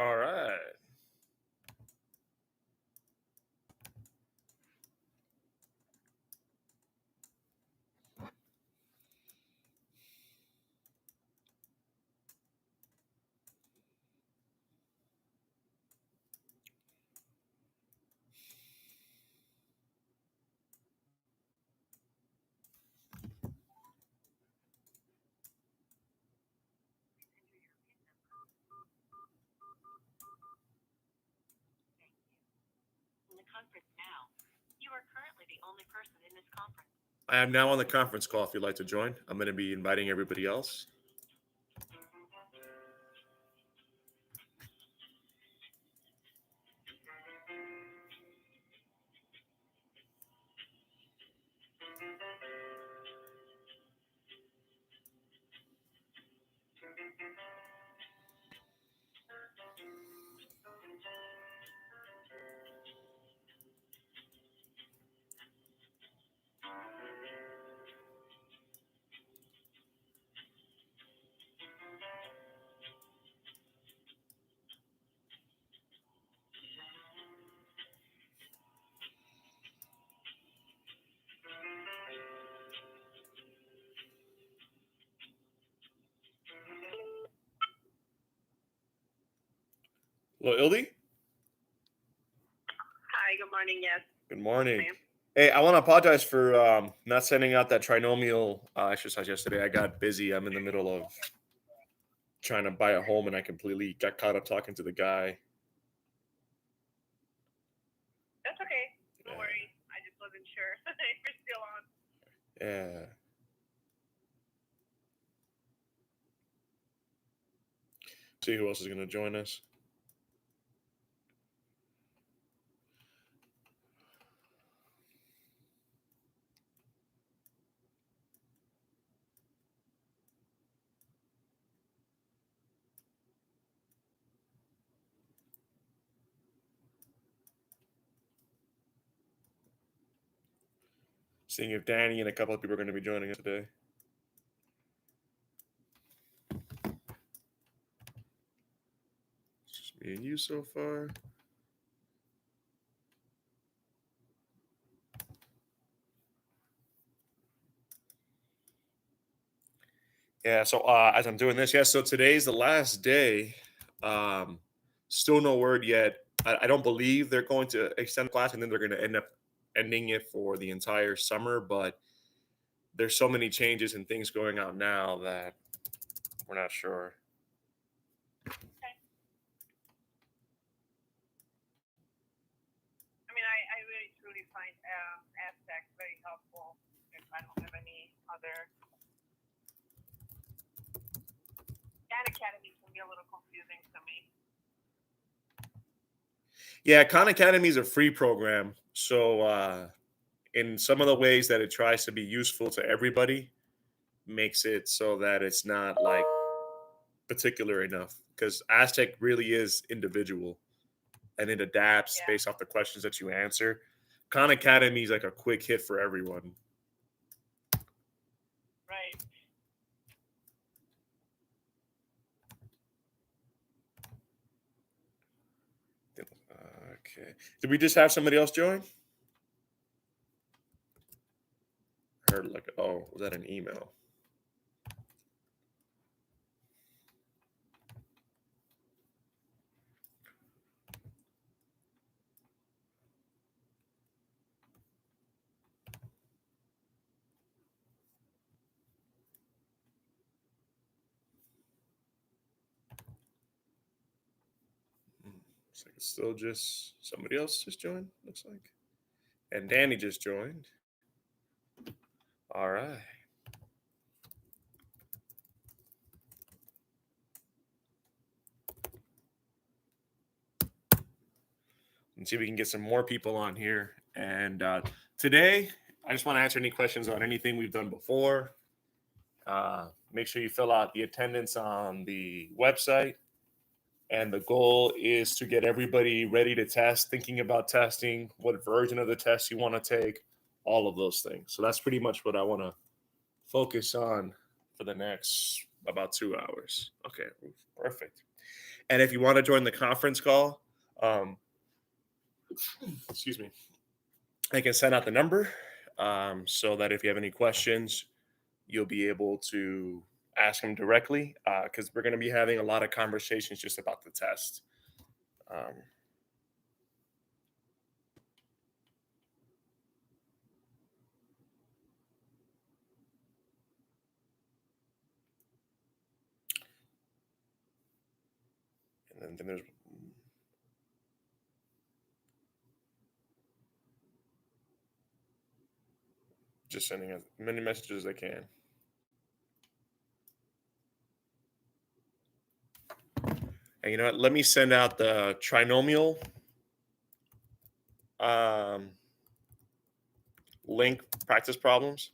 All right. I am now on the conference call if you'd like to join. I'm going to be inviting everybody else. Hello, Ildi. Hi, good morning. Yes. Good morning. Ma'am. Hey, I want to apologize for not sending out that trinomial exercise yesterday. I got busy. I'm in the middle of trying to buy a home, and I completely got caught up talking to the guy. That's okay. No Yeah. worries. I just wasn't sure if you're still on. Yeah. See who else is going to join us. Seeing if Danny and a couple of people are going to be joining us today. It's just me and you so far. Yeah, so as I'm doing this, so today's the last day. Still no word yet. I don't believe they're going to extend the class and then they're going to end up ending it for the entire summer, but there's so many changes and things going out now that we're not sure. I mean, I really truly find Aztec very helpful if I don't have any other. Khan Academy can be a little confusing to me. Yeah, Khan Academy is a free program. So in some of the ways that it tries to be useful to everybody, makes it so that it's not like particular enough because Aztec really is individual and it adapts Yeah. based off the questions that you answer. Khan Academy is like a quick hit for everyone. Right. Okay. Did we just have somebody else join? I heard like, oh, was that an email? Looks like it's still just somebody else just joined, looks like. And Danny just joined. All right. And see if we can get some more people on here. And today, I just want to answer any questions on anything we've done before. Make sure you fill out the attendance on the website. And the goal is to get everybody ready to test, thinking about testing, what version of the test you want to take, all of those things. So that's pretty much what I want to focus on for the next about 2 hours. Okay, perfect. And if you want to join the conference call, excuse me, I can send out the number so that if you have any questions, you'll be able to ask them directly because we're going to be having a lot of conversations just about the test. Um, and then there's just sending as many messages as I can. And you know what? Let me send out the trinomial um, link practice problems.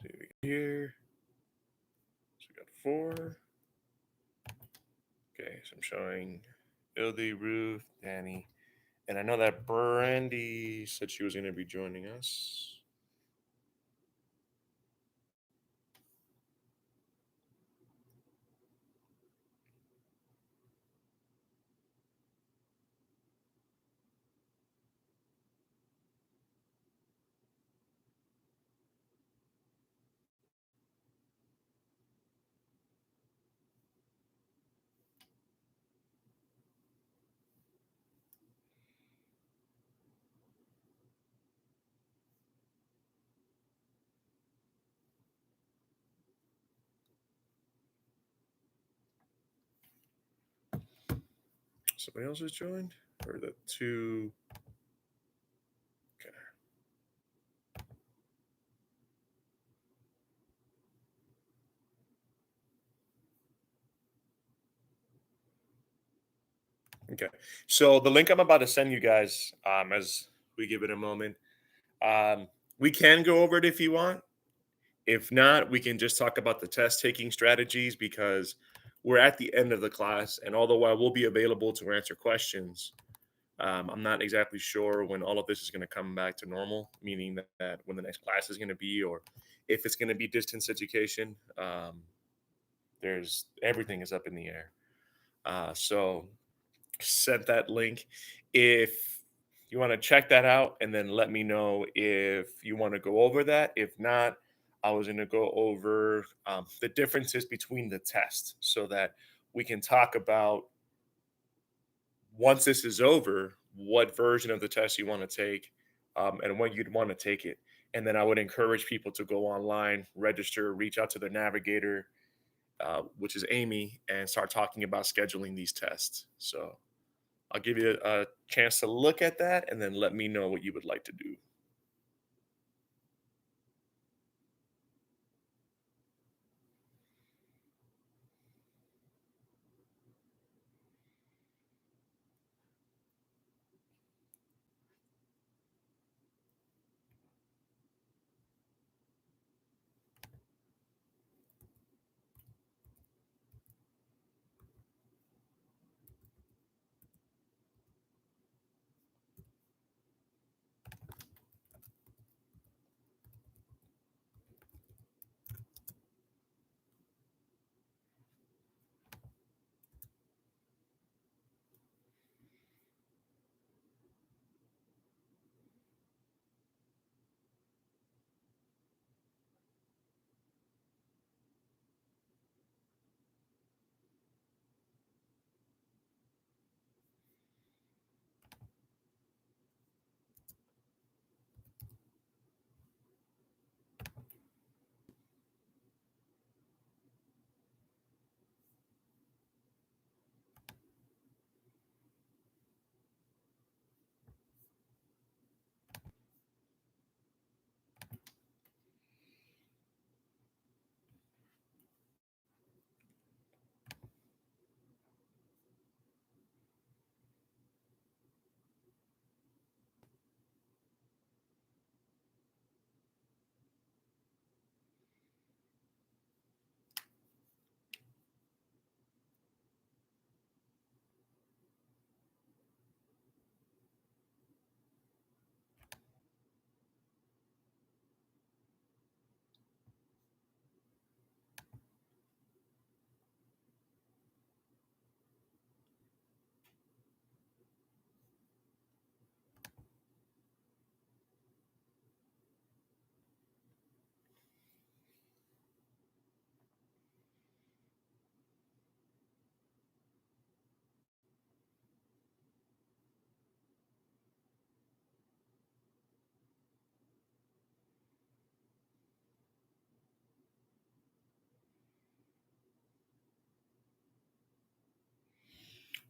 See here. So we got 4. Okay, so I'm showing Ildi, Ruth, Danny, and I know that Brandy said she was going to be joining us. Somebody else has joined? Or the 2? Okay. Okay. So the link I'm about to send you guys, as we give it a moment, we can go over it if you want. If not, we can just talk about the test taking strategies because we're at the end of the class, and although I will be available to answer questions, I'm not exactly sure when all of this is going to come back to normal, meaning that when the next class is going to be, or if it's going to be distance education. There's everything is up in the air. So sent that link. If you want to check that out and then let me know if you want to go over that. If not, I was going to go over the differences between the tests so that we can talk about once this is over, what version of the test you want to take and when you'd want to take it. And then I would encourage people to go online, register, reach out to their navigator, which is Amy, and start talking about scheduling these tests. So I'll give you a chance to look at that and then let me know what you would like to do.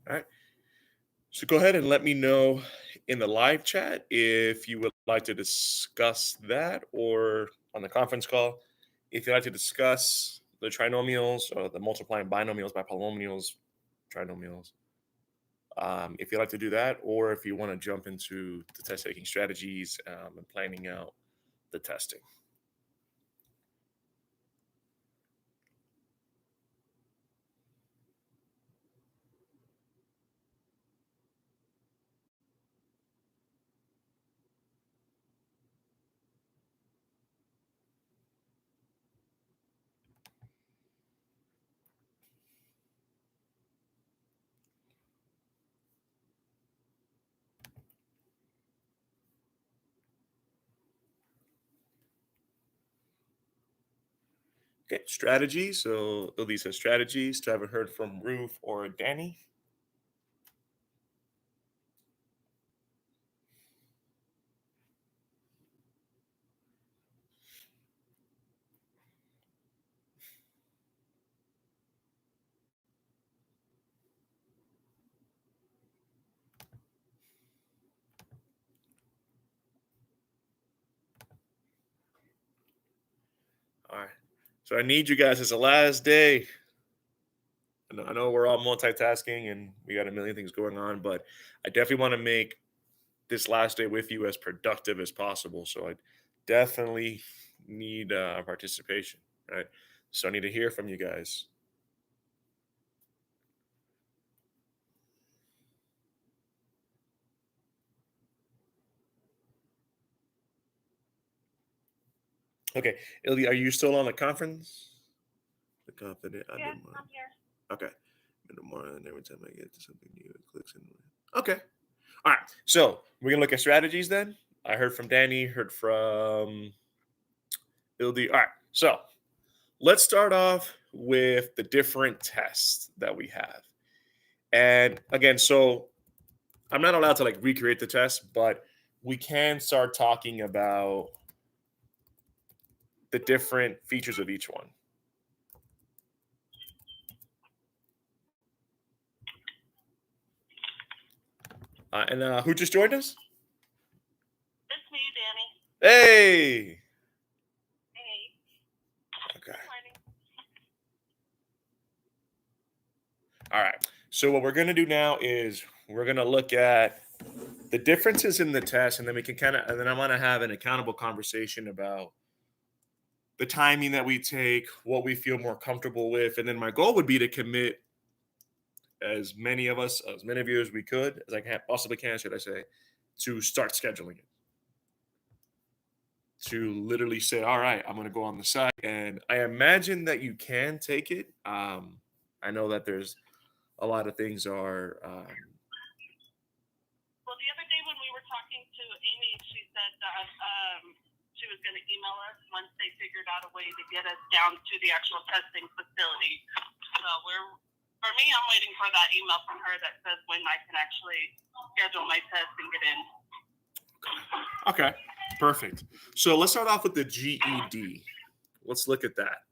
All right. So go ahead and let me know in the live chat if you would like to discuss that, or on the conference call, if you'd like to discuss the trinomials or the multiplying binomials by polynomials, trinomials. If you'd like to do that, or if you want to jump into the test taking strategies and planning out the testing. Okay, strategies. So Elise says strategies. I haven't heard from Ruth or Danny. All right. So I need you guys. It's the last day. I know we're all multitasking and we got a million things going on, but I definitely want to make this last day with you as productive as possible. So I definitely need participation, right? So I need to hear from you guys. Okay, Ilya, are you still on the conference? The confident. Yeah, I'm here. Okay. In the morning, every time I get to something new, it clicks in. Okay. All right. So we're gonna look at strategies then. I heard from Danny, heard from Ildi. All right. So let's start off with the different tests that we have. And again, so I'm not allowed to like recreate the test, but we can start talking about the different features of each one. And who just joined us? It's me, Danny. Hey. Hey. Okay. Good morning. All right. So what we're going to do now is we're going to look at the differences in the test, and then we can and then I want to have an accountable conversation about the timing that we take, what we feel more comfortable with, and then my goal would be to commit as many of us, as many of you as we could, as I can possibly can, should I say, to start scheduling it. To literally say, all right, I'm going to go on the site, and I imagine that you can take it. I know that there's a lot of things are. Well, the other day when we were talking to Amy, she said that she was going to email us once they figured out a way to get us down to the actual testing facility. So for me, I'm waiting for that email from her that says when I can actually schedule my test and get in. Okay, perfect. So let's start off with the GED. Let's look at that.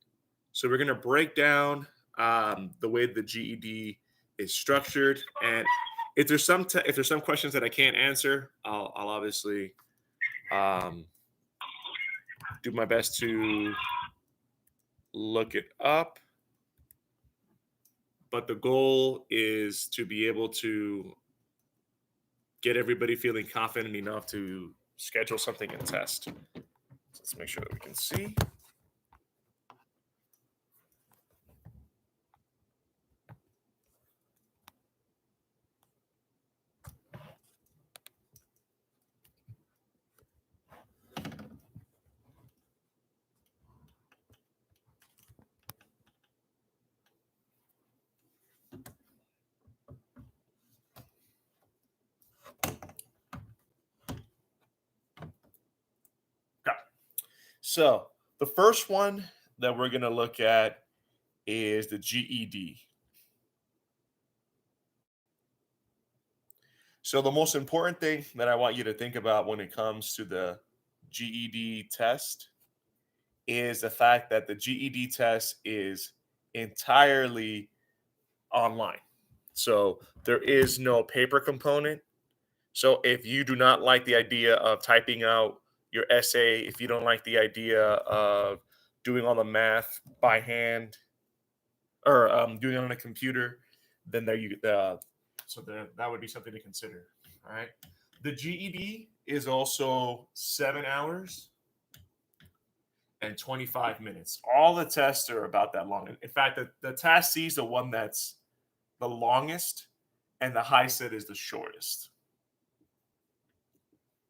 So we're going to break down the way the GED is structured, and if there's some questions that I can't answer, I'll obviously do my best to look it up. But the goal is to be able to get everybody feeling confident enough to schedule something and test. So let's make sure that we can see. So the first one that we're going to look at is the GED. So the most important thing that I want you to think about when it comes to the GED test is the fact that the GED test is entirely online. So there is no paper component. So if you do not like the idea of typing out your essay, if you don't like the idea of doing all the math by hand or doing it on a computer, then there you so that would be something to consider. All right. The GED is also 7 hours and 25 minutes. All the tests are about that long. In fact, the task C is the one that's the longest, and the HiSET is the shortest.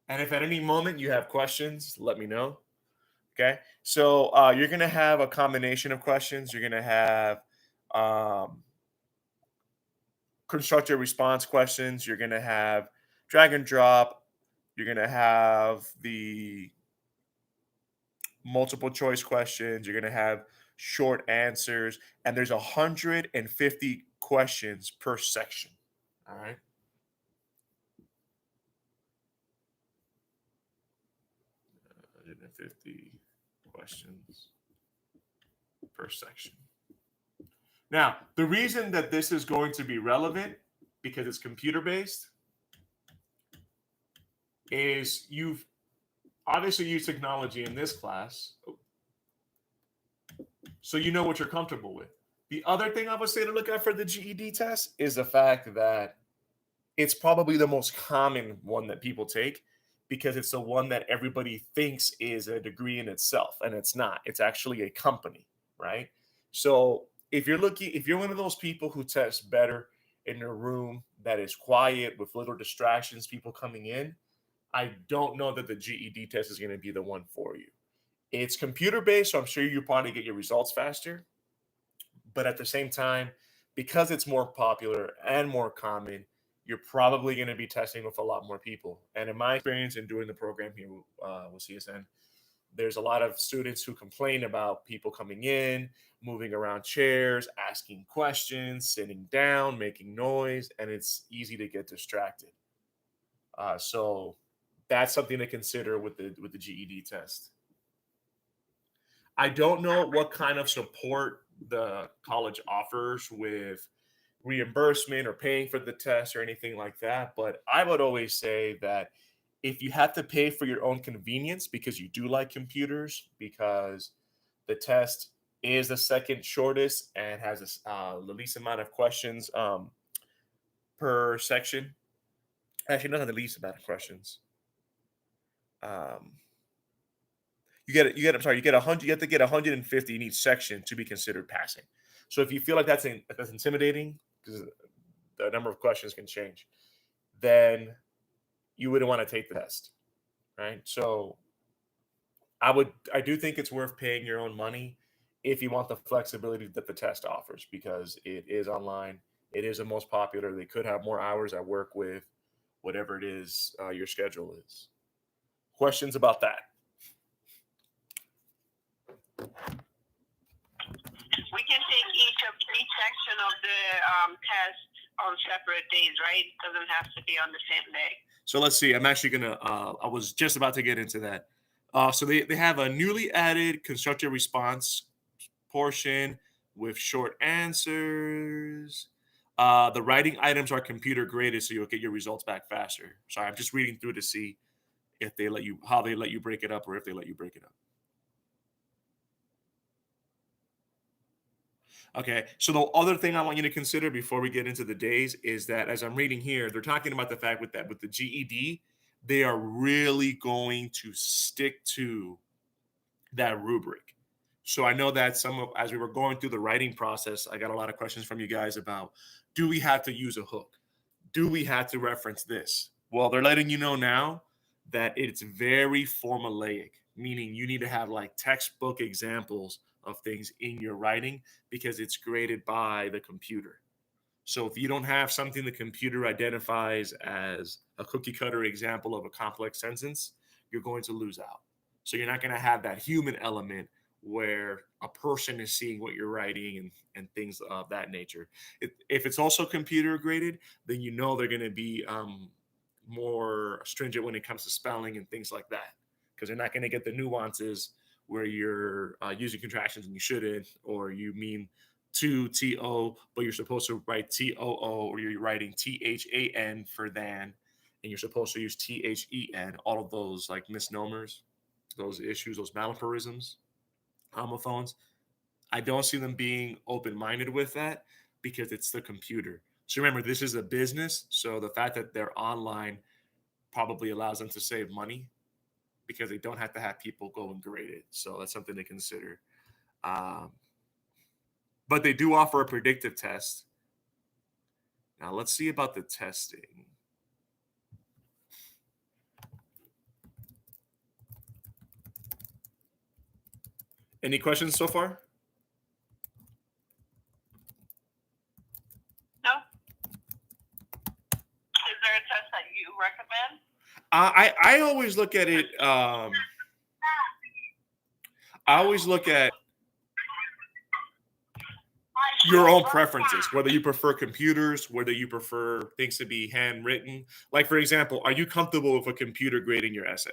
And if at any moment you have questions, let me know. Okay. So you're going to have a combination of questions. You're going to have um, constructive response questions. You're going to have drag and drop. You're going to have the multiple choice questions. You're going to have short answers. And there's 150 questions per section. All right. 150 questions per section. Now, the reason that this is going to be relevant, because it's computer based, is you've obviously used technology in this class, so you know what you're comfortable with. The other thing I would say to look at for the GED test is the fact that it's probably the most common one that people take, because it's the one that everybody thinks is a degree in itself, and it's not. It's actually a company, right? So if you're one of those people who test better in a room that is quiet with little distractions, people coming in, I don't know that the GED test is going to be the one for you. It's computer based, so I'm sure you probably get your results faster. But at the same time, because it's more popular and more common, you're probably going to be testing with a lot more people. And in my experience in doing the program here with CSN, there's a lot of students who complain about people coming in, moving around chairs, asking questions, sitting down, making noise, and it's easy to get distracted. So that's something to consider with the GED test. I don't know what kind of support the college offers with reimbursement or paying for the test or anything like that, but I would always say that if you have to pay for your own convenience because you do like computers, because the test is the second shortest and has the least amount of questions per section. Actually, not the least amount of questions. Um, I'm sorry, you get 100. You have to get 150 in each section to be considered passing. So if you feel like that's intimidating, because the number of questions can change, then you wouldn't want to take the test, right? So I do think it's worth paying your own money if you want the flexibility that the test offers, because it is online. It is the most popular. They could have more hours at work with whatever it is your schedule is. Questions about that? We can take each section of the test on separate days, right? It doesn't have to be on the same day. So let's see. I'm actually gonna. I was just about to get into that. So they have a newly added constructive response portion with short answers. The writing items are computer graded, so you'll get your results back faster. Sorry, I'm just reading through to see if they let you how they let you break it up, or if they let you break it up. Okay, so the other thing I want you to consider before we get into the days is that, as I'm reading here, they're talking about the fact with the GED, they are really going to stick to that rubric. So I know that as we were going through the writing process, I got a lot of questions from you guys about, do we have to use a hook? Do we have to reference this? Well, they're letting you know now that it's very formulaic, meaning you need to have like textbook examples of things in your writing, because it's graded by the computer. So if you don't have something the computer identifies as a cookie cutter example of a complex sentence, you're going to lose out. So you're not going to have that human element where a person is seeing what you're writing and things of that nature. If it's also computer graded, then you know they're going to be more stringent when it comes to spelling and things like that, because they're not going to get the nuances where you're using contractions and you shouldn't, or you mean to T-O, but you're supposed to write T-O-O, or you're writing T-H-A-N for than, and you're supposed to use T-H-E-N. All of those like misnomers, those issues, those malapropisms, homophones. I don't see them being open-minded with that because it's the computer. So remember, this is a business. So the fact that they're online probably allows them to save money because they don't have to have people go and grade it. So that's something to consider. But they do offer a predictive test. Now let's see about the testing. Any questions so far? No. Is there a test that you recommend? I always look at it. I always look at your own preferences, whether you prefer computers, whether you prefer things to be handwritten. Like, for example, are you comfortable with a computer grading your essay?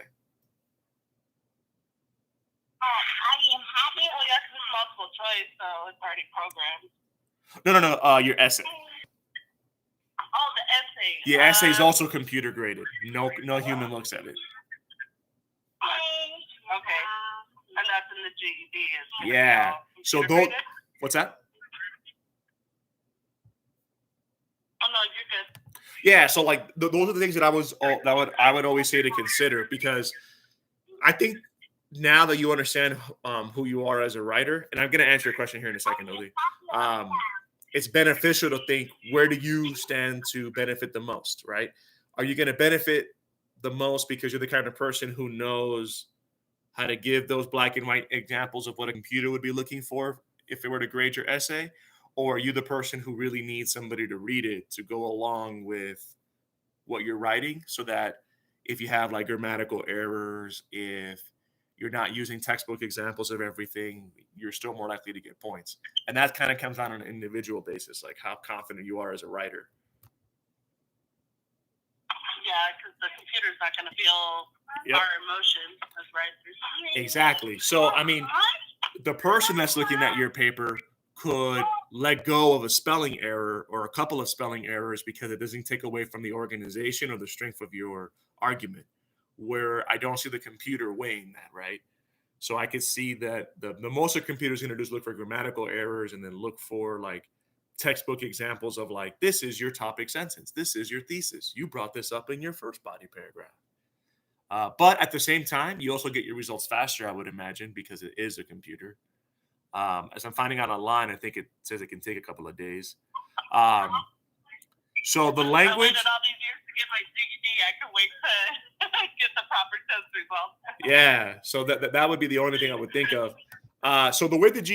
Well, yes, it's multiple choice, so it's already programmed. No. Your essay. Oh, the essay. Your essay is also computer graded. No human looks at it. Okay. And that's in the GED. Yeah. So those. What's that? Oh no, you're good. Yeah. So like those are the things that I would always say to consider, because I think now that you understand who you are as a writer, and I'm going to answer your question here in a second, Obi, it's beneficial to think, where do you stand to benefit the most, right? Are you going to benefit the most because you're the kind of person who knows how to give those black and white examples of what a computer would be looking for if it were to grade your essay? Or are you the person who really needs somebody to read it to go along with what you're writing, so that if you have like grammatical errors, if you're not using textbook examples of everything, you're still more likely to get points? And that kind of comes down on an individual basis, like how confident you are as a writer. Yeah, because the computer's not going to feel our emotions as writers. Exactly. So, I mean, the person that's looking at your paper could let go of a spelling error or a couple of spelling errors because it doesn't take away from the organization or the strength of your argument, where I don't see the computer weighing that, right? So I could see that the most a computer is going to do is look for grammatical errors and then look for like textbook examples of like, this is your topic sentence, this is your thesis, you brought this up in your first body paragraph. But at the same time, you also get your results faster, I would imagine, because it is a computer. As I'm finding out online, I think it says it can take a couple of days. So the language. I waited all these years to get my GED. I can wait to get the proper test results. Yeah, so that would be the only thing I would think of. So the way the